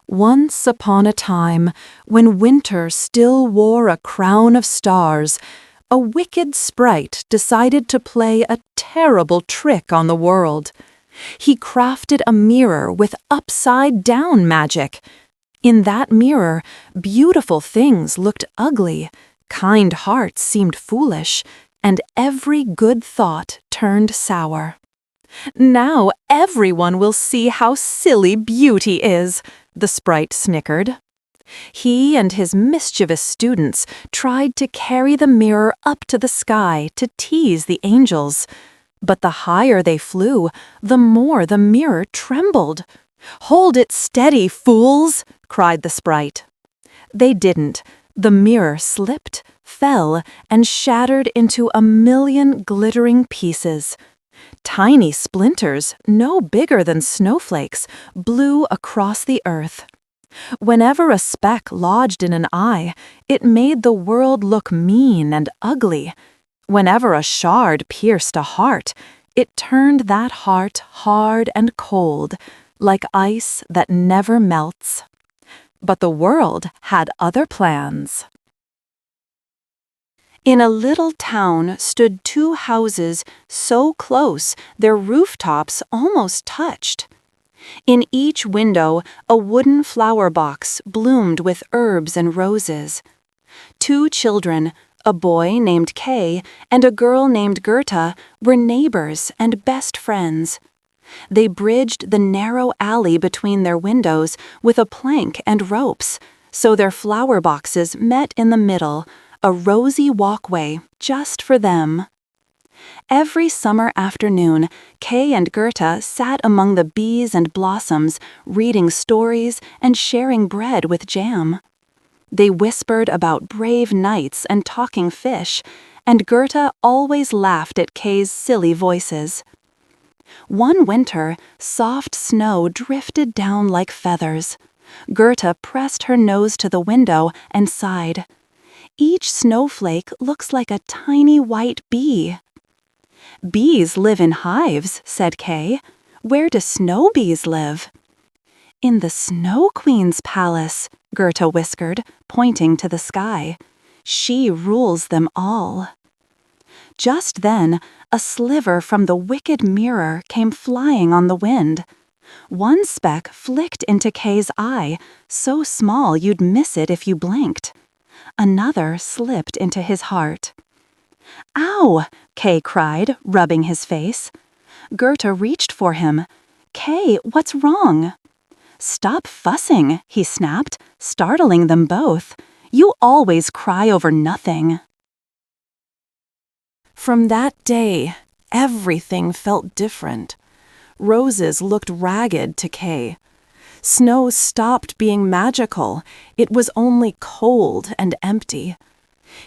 Once upon a time, when winter still wore a crown of stars, a wicked sprite decided to play a terrible trick on the world. He crafted a mirror with upside-down magic. In that mirror, beautiful things looked ugly, kind hearts seemed foolish, and every good thought turned sour. "Now everyone will see how silly beauty is," the sprite snickered. He and his mischievous students tried to carry the mirror up to the sky to tease the angels. But the higher they flew, the more the mirror trembled. "Hold it steady, fools!" cried the sprite. They didn't. The mirror slipped, fell, and shattered into a million glittering pieces. Tiny splinters, no bigger than snowflakes, blew across the earth. Whenever a speck lodged in an eye, it made the world look mean and ugly. Whenever a shard pierced a heart, it turned that heart hard and cold, like ice that never melts. But the world had other plans. In a little town stood two houses so close their rooftops almost touched. In each window, a wooden flower box bloomed with herbs and roses. Two children, a boy named Kay and a girl named Gerta, were neighbors and best friends. They bridged the narrow alley between their windows with a plank and ropes, so their flower boxes met in the middle, a rosy walkway just for them. Every summer afternoon, Kay and Gerta sat among the bees and blossoms, reading stories and sharing bread with jam. They whispered about brave knights and talking fish, and Gerta always laughed at Kay's silly voices. One winter, soft snow drifted down like feathers. Gerta pressed her nose to the window and sighed. "Each snowflake looks like a tiny white bee." "Bees live in hives," said Kay. "Where do snow bees live?" "In the Snow Queen's palace," Gerta whispered, pointing to the sky. "She rules them all." Just then, a sliver from the wicked mirror came flying on the wind. One speck flicked into Kay's eye, so small you'd miss it if you blinked. Another slipped into his heart. "Ow!" Kay cried, rubbing his face. Gerta reached for him. "Kay, what's wrong?" "Stop fussing," he snapped, startling them both. "You always cry over nothing." From that day, everything felt different. Roses looked ragged to Kay. Snow stopped being magical. It was only cold and empty.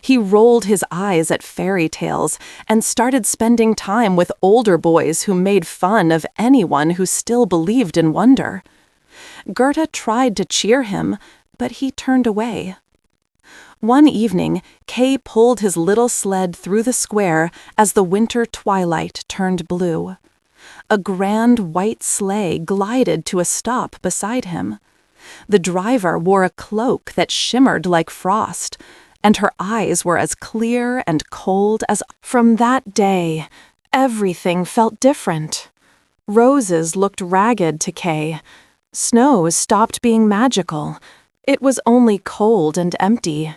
He rolled his eyes at fairy tales and started spending time with older boys who made fun of anyone who still believed in wonder. Gerta tried to cheer him, but he turned away. One evening, Kay pulled his little sled through the square as the winter twilight turned blue. A grand white sleigh glided to a stop beside him. The driver wore a cloak that shimmered like frost, and her eyes were as clear and cold as... From that day, everything felt different. Roses looked ragged to Kay. Snow stopped being magical. It was only cold and empty.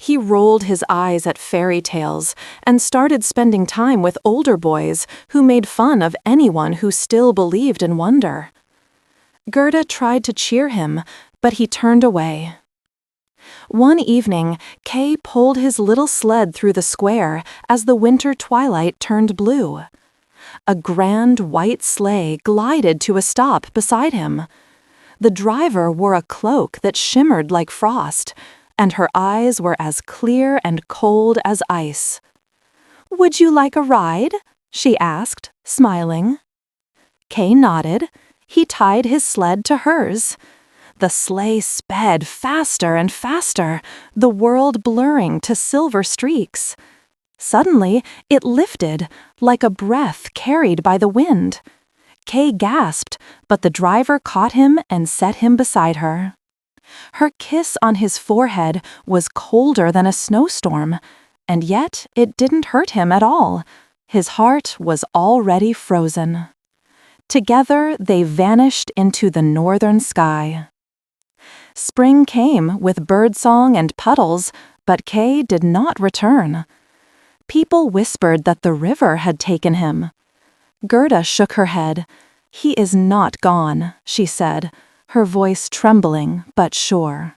He rolled his eyes at fairy tales and started spending time with older boys who made fun of anyone who still believed in wonder. Gerta tried to cheer him, but he turned away. One evening, Kay pulled his little sled through the square as the winter twilight turned blue. A grand white sleigh glided to a stop beside him. The driver wore a cloak that shimmered like frost, and her eyes were as clear and cold as ice. "Would you like a ride?" she asked, smiling. Kay nodded. He tied his sled to hers. The sleigh sped faster and faster, the world blurring to silver streaks. Suddenly, it lifted, like a breath carried by the wind. Kay gasped, but the driver caught him and set him beside her. Her kiss on his forehead was colder than a snowstorm, and yet it didn't hurt him at all. His heart was already frozen. Together they vanished into the northern sky. Spring came with birdsong and puddles, but Kay did not return. People whispered that the river had taken him. Gerta shook her head. "He is not gone," she said, her voice trembling but sure.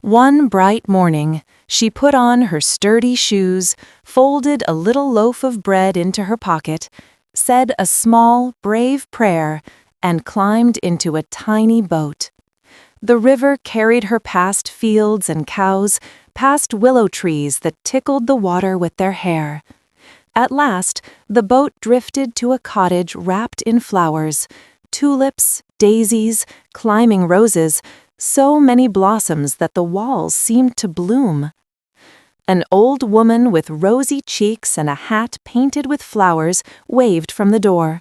One bright morning, she put on her sturdy shoes, folded a little loaf of bread into her pocket, said a small, brave prayer, and climbed into a tiny boat. The river carried her past fields and cows, past willow trees that tickled the water with their hair. At last, the boat drifted to a cottage wrapped in flowers, tulips, daisies, climbing roses, so many blossoms that the walls seemed to bloom. An old woman with rosy cheeks and a hat painted with flowers waved from the door.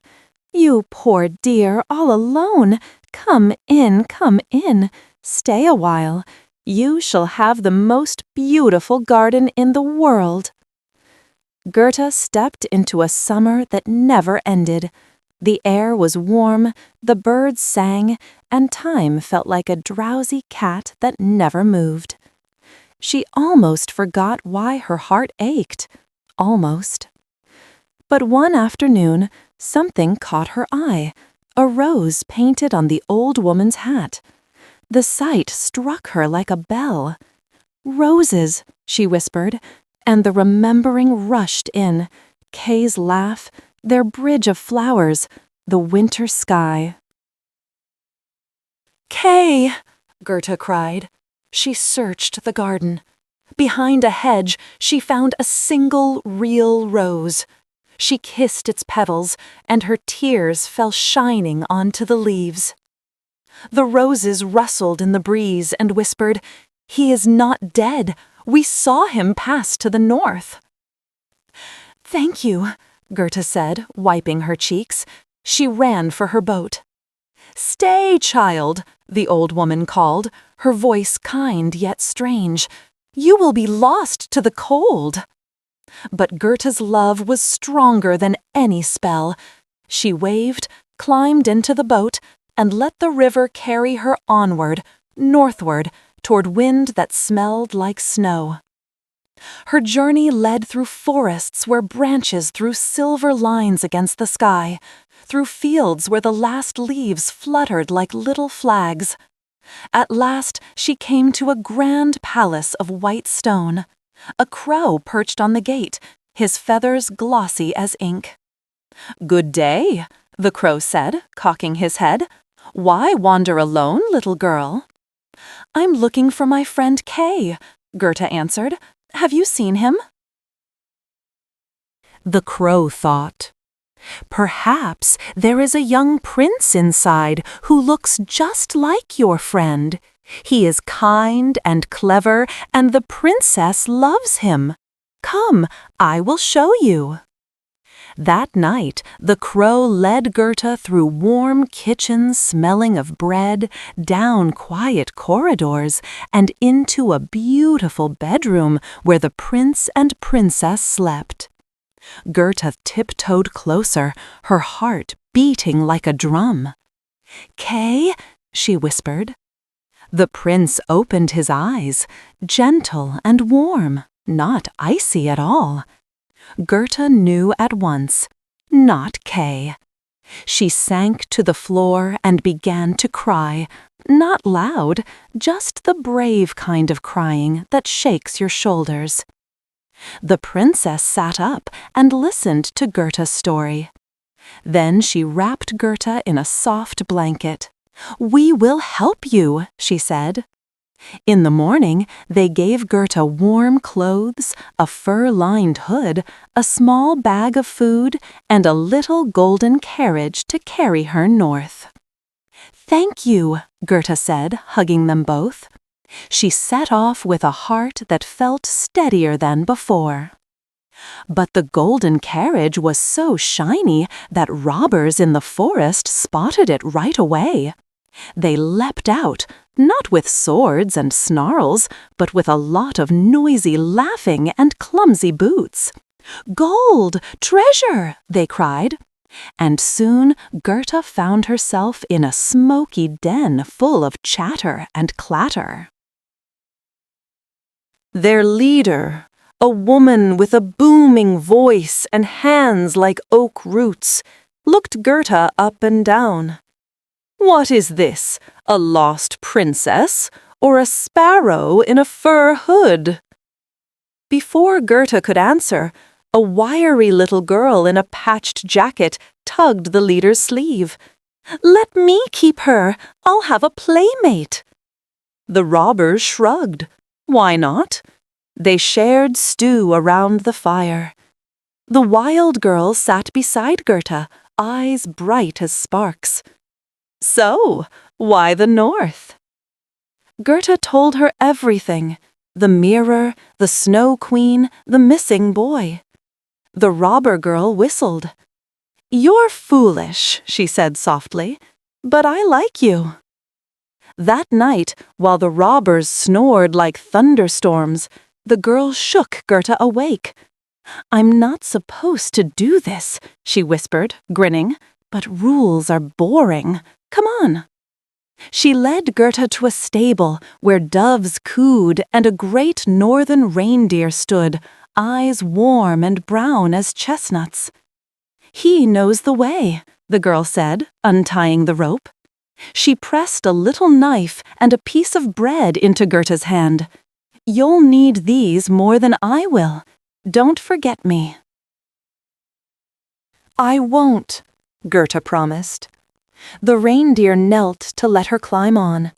"You poor dear, all alone. Come in, come in. Stay a while. You shall have the most beautiful garden in the world." Gerta stepped into a summer that never ended. The air was warm, the birds sang, and time felt like a drowsy cat that never moved. She almost forgot why her heart ached. Almost. But one afternoon, something caught her eye, a rose painted on the old woman's hat. The sight struck her like a bell. "Roses," she whispered, and the remembering rushed in. Kay's laugh, their bridge of flowers, the winter sky. "Kay!" Gerta cried. She searched the garden. Behind a hedge, she found a single real rose. She kissed its petals, and her tears fell shining onto the leaves. The roses rustled in the breeze and whispered, "He is not dead. We saw him pass to the north." "Thank you," Gerta said, wiping her cheeks. She ran for her boat. "Stay, child," the old woman called, her voice kind yet strange. "You will be lost to the cold." But Gerta's love was stronger than any spell. She waved, climbed into the boat, and let the river carry her onward, northward, toward wind that smelled like snow. Her journey led through forests where branches threw silver lines against the sky, through fields where the last leaves fluttered like little flags. At last she came to a grand palace of white stone. A crow perched on the gate, his feathers glossy as ink. "Good day," the crow said, cocking his head. "Why wander alone, little girl?" "I'm looking for my friend Kay," Gerta answered. "Have you seen him?" The crow thought, "Perhaps there is a young prince inside who looks just like your friend. He is kind and clever, and the princess loves him. Come, I will show you." That night, the crow led Gerta through warm kitchens smelling of bread, down quiet corridors, and into a beautiful bedroom where the prince and princess slept. Gerta tiptoed closer, her heart beating like a drum. "Kay," she whispered. The prince opened his eyes, gentle and warm, not icy at all. Gerta knew at once, not Kay. She sank to the floor and began to cry, not loud, just the brave kind of crying that shakes your shoulders. The princess sat up and listened to Gerta's story. Then she wrapped Gerta in a soft blanket. "We will help you," she said. In the morning, they gave Gerta warm clothes, a fur-lined hood, a small bag of food, and a little golden carriage to carry her north. "Thank you," Gerta said, hugging them both. She set off with a heart that felt steadier than before. But the golden carriage was so shiny that robbers in the forest spotted it right away. They leapt out, not with swords and snarls, but with a lot of noisy laughing and clumsy boots. "Gold! Treasure!" they cried. And soon Gerta found herself in a smoky den full of chatter and clatter. Their leader, a woman with a booming voice and hands like oak roots, looked Gerta up and down. "What is this, a lost princess, or a sparrow in a fur hood?" Before Gerta could answer, a wiry little girl in a patched jacket tugged the leader's sleeve. "Let me keep her. I'll have a playmate." The robbers shrugged. Why not? They shared stew around the fire. The wild girl sat beside Gerta, eyes bright as sparks. "So, why the north?" Gerta told her everything: the mirror, the snow queen, the missing boy. The robber girl whistled. "You're foolish," she said softly, "but I like you." That night, while the robbers snored like thunderstorms, the girl shook Gerta awake. "I'm not supposed to do this," she whispered, grinning, "but rules are boring. Come on." She led Gerta to a stable where doves cooed and a great northern reindeer stood, eyes warm and brown as chestnuts. "He knows the way," the girl said, untying the rope. She pressed a little knife and a piece of bread into Gerta's hand. "You'll need these more than I will. Don't forget me." "I won't," Gerta promised. The reindeer knelt to let her climb on.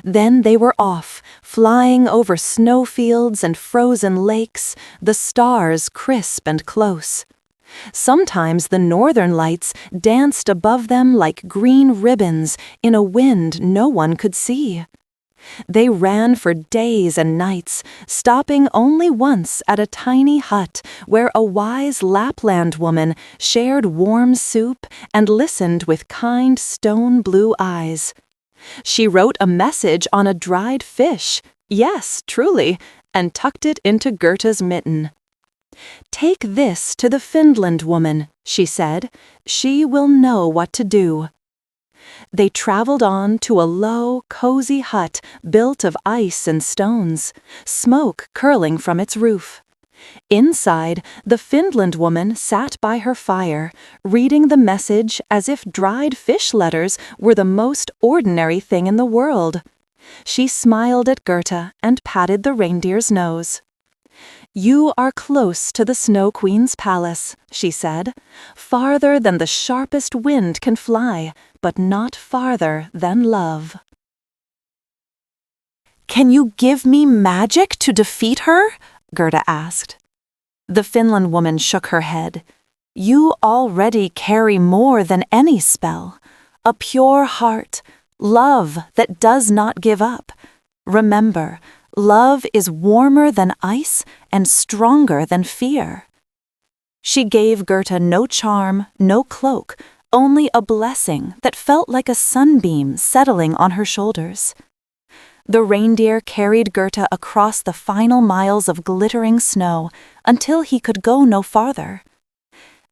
Then they were off, flying over snowfields and frozen lakes, the stars crisp and close. Sometimes the northern lights danced above them like green ribbons in a wind no one could see. They ran for days and nights, stopping only once at a tiny hut where a wise Lapland woman shared warm soup and listened with kind stone-blue eyes. She wrote a message on a dried fish, yes, truly, and tucked it into Gerta's mitten. "Take this to the Finland woman," she said. "She will know what to do." They traveled on to a low, cozy hut built of ice and stones, smoke curling from its roof. Inside, the Finland woman sat by her fire, reading the message as if dried fish letters were the most ordinary thing in the world. She smiled at Gerta and patted the reindeer's nose. "You are close to the Snow Queen's palace," she said, "farther than the sharpest wind can fly, but not farther than love." "Can you give me magic to defeat her?" Gerta asked. The Finland woman shook her head. "You already carry more than any spell. A pure heart, love that does not give up. Remember, love is warmer than ice and stronger than fear." She gave Gerta no charm, no cloak, only a blessing that felt like a sunbeam settling on her shoulders. The reindeer carried Gerta across the final miles of glittering snow until he could go no farther.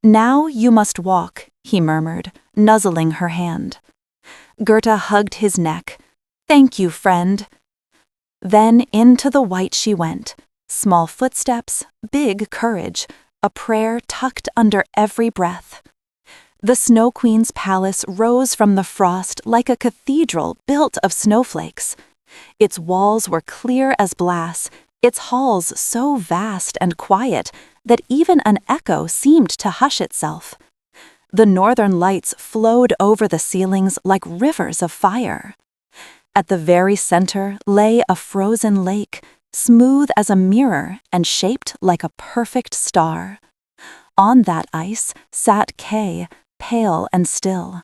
"Now you must walk," he murmured, nuzzling her hand. Gerta hugged his neck. "Thank you, friend." Then into the white she went, small footsteps, big courage, a prayer tucked under every breath. The Snow Queen's palace rose from the frost like a cathedral built of snowflakes. Its walls were clear as glass, its halls so vast and quiet that even an echo seemed to hush itself. The northern lights flowed over the ceilings like rivers of fire. At the very center lay a frozen lake, smooth as a mirror and shaped like a perfect star. On that ice sat Kay, pale and still.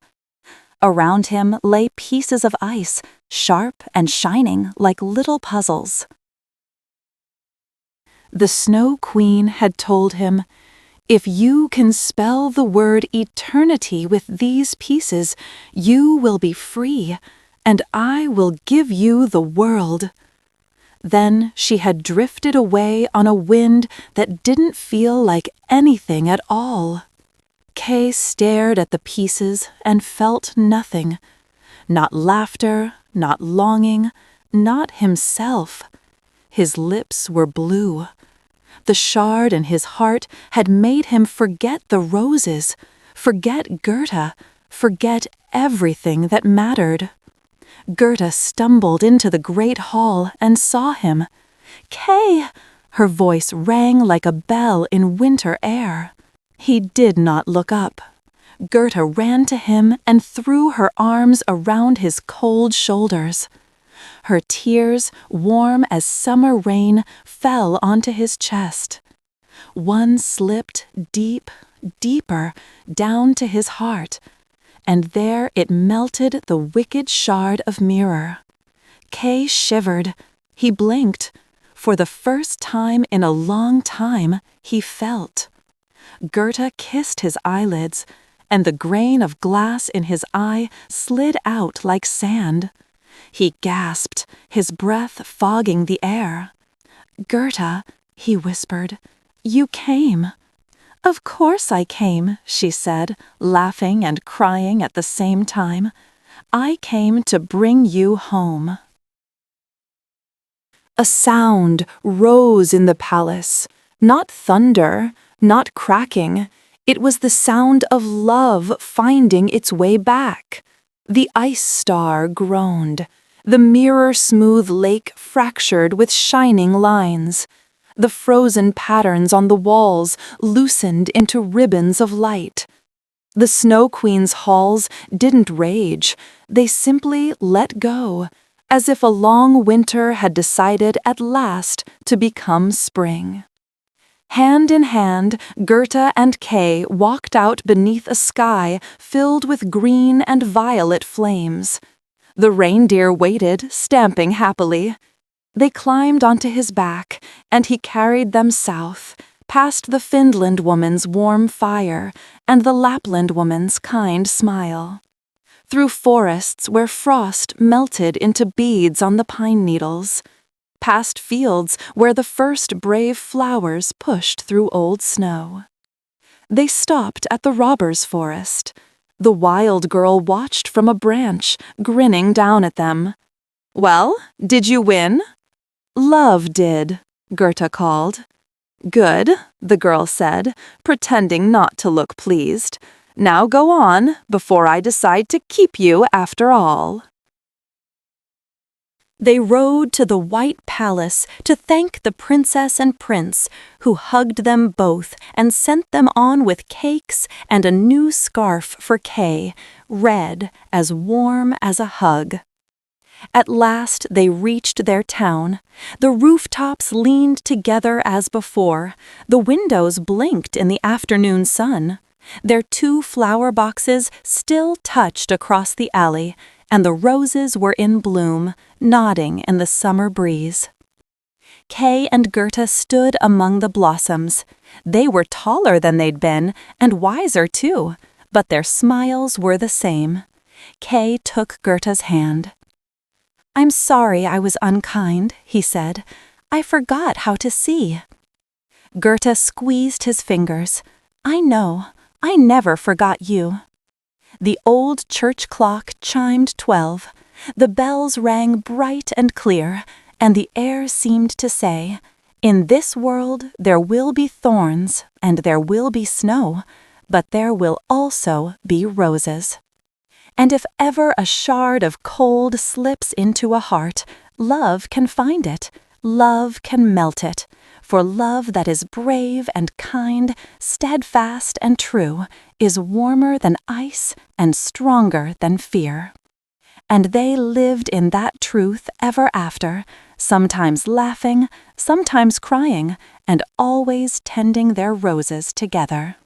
Around him lay pieces of ice, sharp and shining like little puzzles. The Snow Queen had told him, "If you can spell the word eternity with these pieces, you will be free, and I will give you the world." Then she had drifted away on a wind that didn't feel like anything at all. Kay stared at the pieces and felt nothing. Not laughter, not longing, not himself. His lips were blue. The shard in his heart had made him forget the roses, forget Gerta, forget everything that mattered. Gerta stumbled into the great hall and saw him. "Kay!" Her voice rang like a bell in winter air. He did not look up. Gerta ran to him and threw her arms around his cold shoulders. Her tears, warm as summer rain, fell onto his chest. One slipped deep, deeper, down to his heart, and there it melted the wicked shard of mirror. Kay shivered. He blinked. For the first time in a long time, he felt. Gerta kissed his eyelids, and the grain of glass in his eye slid out like sand. He gasped, his breath fogging the air. "Gerta," he whispered, "you came." "Of course I came," she said, laughing and crying at the same time. "I came to bring you home." A sound rose in the palace, not thunder, not cracking. It was the sound of love finding its way back. The ice star groaned. The mirror-smooth lake fractured with shining lines. The frozen patterns on the walls loosened into ribbons of light. The Snow Queen's halls didn't rage. They simply let go, as if a long winter had decided at last to become spring. Hand in hand, Gerta and Kay walked out beneath a sky filled with green and violet flames. The reindeer waited, stamping happily. They climbed onto his back, and he carried them south, past the Finland woman's warm fire and the Lapland woman's kind smile. Through forests where frost melted into beads on the pine needles. Past fields where the first brave flowers pushed through old snow. They stopped at the robber's forest. The wild girl watched from a branch, grinning down at them. "Well, did you win?" "Love did," Gerta called. "Good," the girl said, pretending not to look pleased. "Now go on, before I decide to keep you after all." They rode to the White Palace to thank the princess and prince, who hugged them both and sent them on with cakes and a new scarf for Kay, red, as warm as a hug. At last they reached their town. The rooftops leaned together as before. The windows blinked in the afternoon sun. Their 2 flower boxes still touched across the alley, and the roses were in bloom, nodding in the summer breeze. Kay and Gerta stood among the blossoms. They were taller than they'd been, and wiser too, but their smiles were the same. Kay took Gerta's hand. "I'm sorry I was unkind," he said. "I forgot how to see." Gerta squeezed his fingers. "I know. I never forgot you." The old church clock chimed 12. The bells rang bright and clear, and the air seemed to say, "In this world there will be thorns, and there will be snow, but there will also be roses." And if ever a shard of cold slips into a heart, love can find it, love can melt it, for love that is brave and kind, steadfast and true, is warmer than ice and stronger than fear. And they lived in that truth ever after, sometimes laughing, sometimes crying, and always tending their roses together.